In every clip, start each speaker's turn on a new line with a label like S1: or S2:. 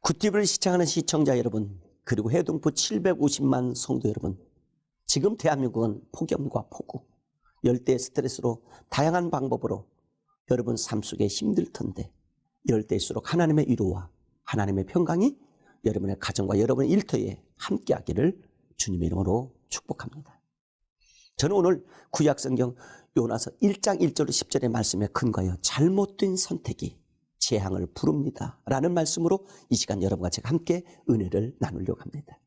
S1: 굿TV를 시청하는 시청자 여러분, 그리고 해동포 750만 성도 여러분, 지금 대한민국은 폭염과 폭우, 열대 스트레스로 다양한 방법으로 여러분 삶 속에 힘들 텐데, 이럴 때일수록 하나님의 위로와 하나님의 평강이 여러분의 가정과 여러분의 일터에 함께하기를 주님의 이름으로 축복합니다. 저는 오늘 구약성경 요나서 1장 1절로 10절의 말씀에 근거하여 잘못된 선택이 재앙을 부릅니다 라는 말씀으로 이 시간 여러분과 제가 함께 은혜를 나누려고 합니다.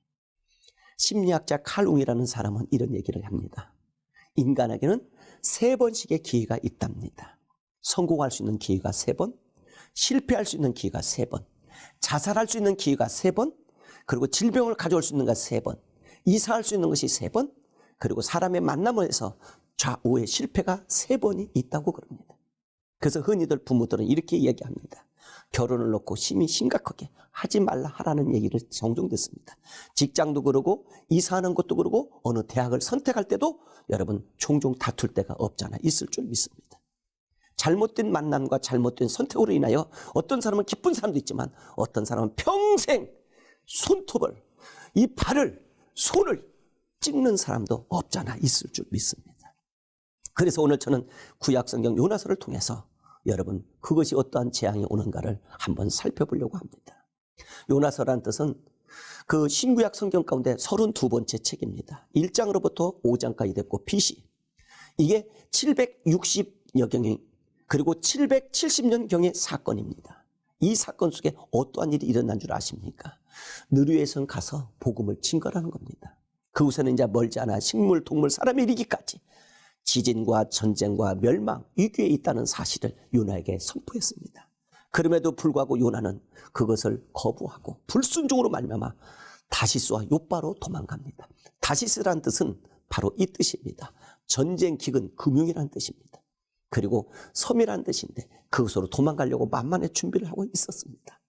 S1: 심리학자 칼 웅이라는 사람은 이런 얘기를 합니다. 인간에게는 3번씩의 기회가 있답니다. 성공할 수 있는 기회가 3번, 실패할 수 있는 기회가 3번, 자살할 수 있는 기회가 3번, 그리고 질병을 가져올 수 있는 것이 3번, 이사할 수 있는 것이 3번, 그리고 사람의 만남을 해서 좌우의 실패가 3번이 있다고 그럽니다. 그래서 흔히들 부모들은 이렇게 이야기합니다. 결혼을 놓고 심각하게 하지 말라 하라는 얘기를 종종 듣습니다. 직장도 그러고 이사하는 것도 그러고 어느 대학을 선택할 때도 여러분 종종 다툴 때가 없잖아 있을 줄 믿습니다. 잘못된 만남과 잘못된 선택으로 인하여 어떤 사람은 기쁜 사람도 있지만 어떤 사람은 평생 손톱을, 이 발을, 손을 찍는 사람도 없잖아 있을 줄 믿습니다. 그래서 오늘 저는 구약성경 요나서를 통해서 여러분 그것이 어떠한 재앙이 오는가를 한번 살펴보려고 합니다. 요나서라는 뜻은 그 신구약 성경 가운데 32번째 책입니다. 1장으로부터 5장까지 됐고 BC, 이게 760여경이 그리고 770년경의 사건입니다. 이 사건 속에 어떠한 일이 일어난 줄 아십니까? 느르웨성 가서 복음을 증거하는 겁니다. 그곳에는 이제 멀지 않아 식물, 동물, 사람이 이르기까지 지진과 전쟁과 멸망, 위기에 있다는 사실을 요나에게 선포했습니다. 그럼에도 불구하고 요나는 그것을 거부하고 불순종으로 말미암아 다시스와 요바로 도망갑니다. 다시스라는 뜻은 바로 이 뜻입니다. 전쟁 기근 금융이라는 뜻입니다. 그리고 섬이라는 뜻인데 그것으로 도망가려고 만만의 준비를 하고 있었습니다.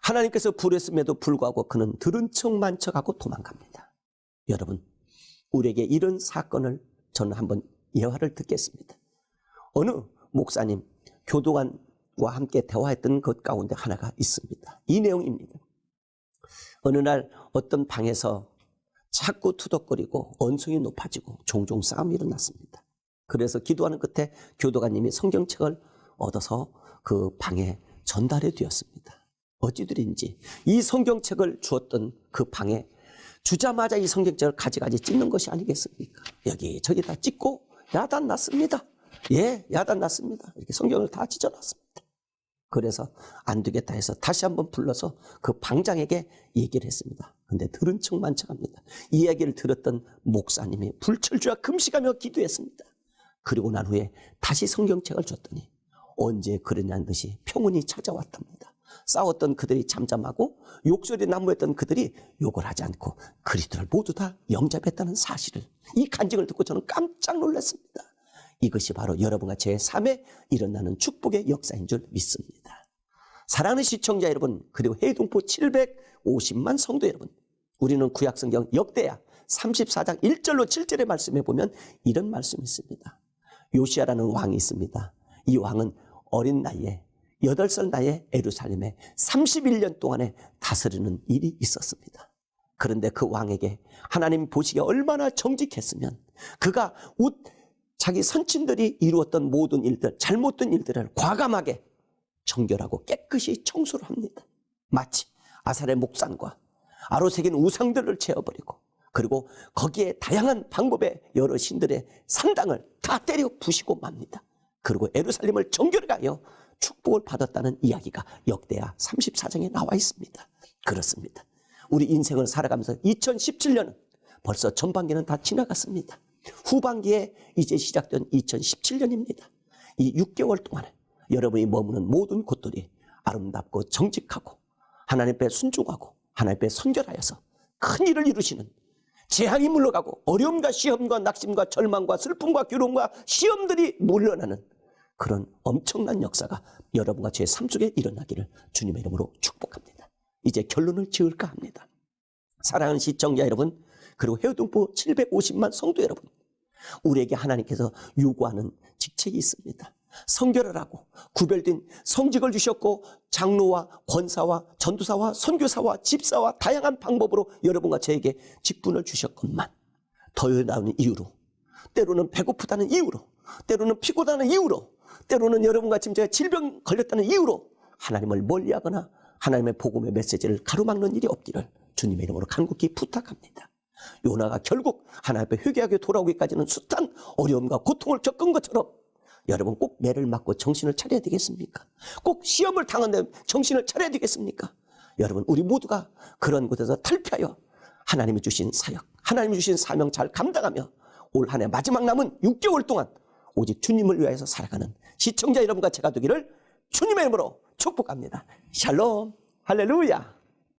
S1: 하나님께서 부르심에도 불구하고 그는 들은 척만 척하고 도망갑니다. 여러분, 우리에게 이런 사건을 저는 한번 예화를 듣겠습니다. 어느 목사님, 교도관과 함께 대화했던 것 가운데 하나가 있습니다. 이 내용입니다. 어느 날 어떤 방에서 자꾸 투덕거리고 언성이 높아지고 종종 싸움이 일어났습니다. 그래서 기도하는 끝에 교도관님이 성경책을 얻어서 그 방에 전달해 드렸습니다. 어찌들인지 이 성경책을 주었던 그 방에 주자마자 이 성경책을 가지가지 찢는 것이 아니겠습니까? 여기저기 다 찢고 야단 났습니다. 예, 야단 났습니다. 이렇게 성경을 다 찢어놨습니다. 그래서 안 되겠다 해서 다시 한번 불러서 그 방장에게 얘기를 했습니다. 근데 들은 척만 척합니다. 이 이야기를 들었던 목사님이 불철주야 금식하며 기도했습니다. 그리고 난 후에 다시 성경책을 줬더니 언제 그러냐는 듯이 평온이 찾아왔답니다. 싸웠던 그들이 잠잠하고 욕설이 난무했던 그들이 욕을 하지 않고 그리스도를 모두 다 영접했다는 사실을, 이 간증을 듣고 저는 깜짝 놀랐습니다. 이것이 바로 여러분과 제 삶에 일어나는 축복의 역사인 줄 믿습니다. 사랑하는 시청자 여러분, 그리고 해동포 750만 성도 여러분, 우리는 구약성경 역대하 34장 1절로 7절의 말씀에 보면 이런 말씀이 있습니다. 요시아라는 왕이 있습니다. 이 왕은 어린 나이에 8살 나이에 예루살렘에 31년 동안에 다스리는 일이 있었습니다. 그런데 그 왕에게 하나님 보시기에 얼마나 정직했으면 그가 자기 선친들이 이루었던 모든 일들, 잘못된 일들을 과감하게 정결하고 깨끗이 청소를 합니다. 마치 아살의 목산과 아로새긴 우상들을 채워버리고 그리고 거기에 다양한 방법의 여러 신들의 산당을 다 때려 부시고 맙니다. 그리고 예루살렘을 정결하게 하여 축복을 받았다는 이야기가 역대하 34장에 나와 있습니다. 그렇습니다. 우리 인생을 살아가면서 2017년은 벌써 전반기는 다 지나갔습니다. 후반기에 이제 시작된 2017년입니다. 이 6개월 동안에 여러분이 머무는 모든 곳들이 아름답고 정직하고 하나님 앞에 순종하고 하나님 앞에 선결하여서 큰 일을 이루시는, 재앙이 물러가고 어려움과 시험과 낙심과 절망과 슬픔과 괴로움과 시험들이 물러나는 그런 엄청난 역사가 여러분과 제 삶 속에 일어나기를 주님의 이름으로 축복합니다. 이제 결론을 지을까 합니다. 사랑하는 시청자 여러분, 그리고 해동포 750만 성도 여러분, 우리에게 하나님께서 요구하는 직책이 있습니다. 성결하라고 구별된 성직을 주셨고 장로와 권사와 전도사와 선교사와 집사와 다양한 방법으로 여러분과 저에게 직분을 주셨건만 더 나오는 이유로, 때로는 배고프다는 이유로, 때로는 피곤하다는 이유로, 때로는 여러분과 지금 제가 질병 걸렸다는 이유로 하나님을 멀리하거나 하나님의 복음의 메시지를 가로막는 일이 없기를 주님의 이름으로 간곡히 부탁합니다. 요나가 결국 하나님 앞에 회개하게 돌아오기까지는 숱한 어려움과 고통을 겪은 것처럼 여러분 꼭 매를 맞고 정신을 차려야 되겠습니까? 꼭 시험을 당한다면 정신을 차려야 되겠습니까? 여러분 우리 모두가 그런 곳에서 탈피하여 하나님이 주신 사역, 하나님이 주신 사명 잘 감당하며 올 한 해 마지막 남은 6개월 동안 오직 주님을 위하여 살아가는 시청자 여러분과 제가 되기를 주님의 이름으로 축복합니다. 샬롬, 할렐루야.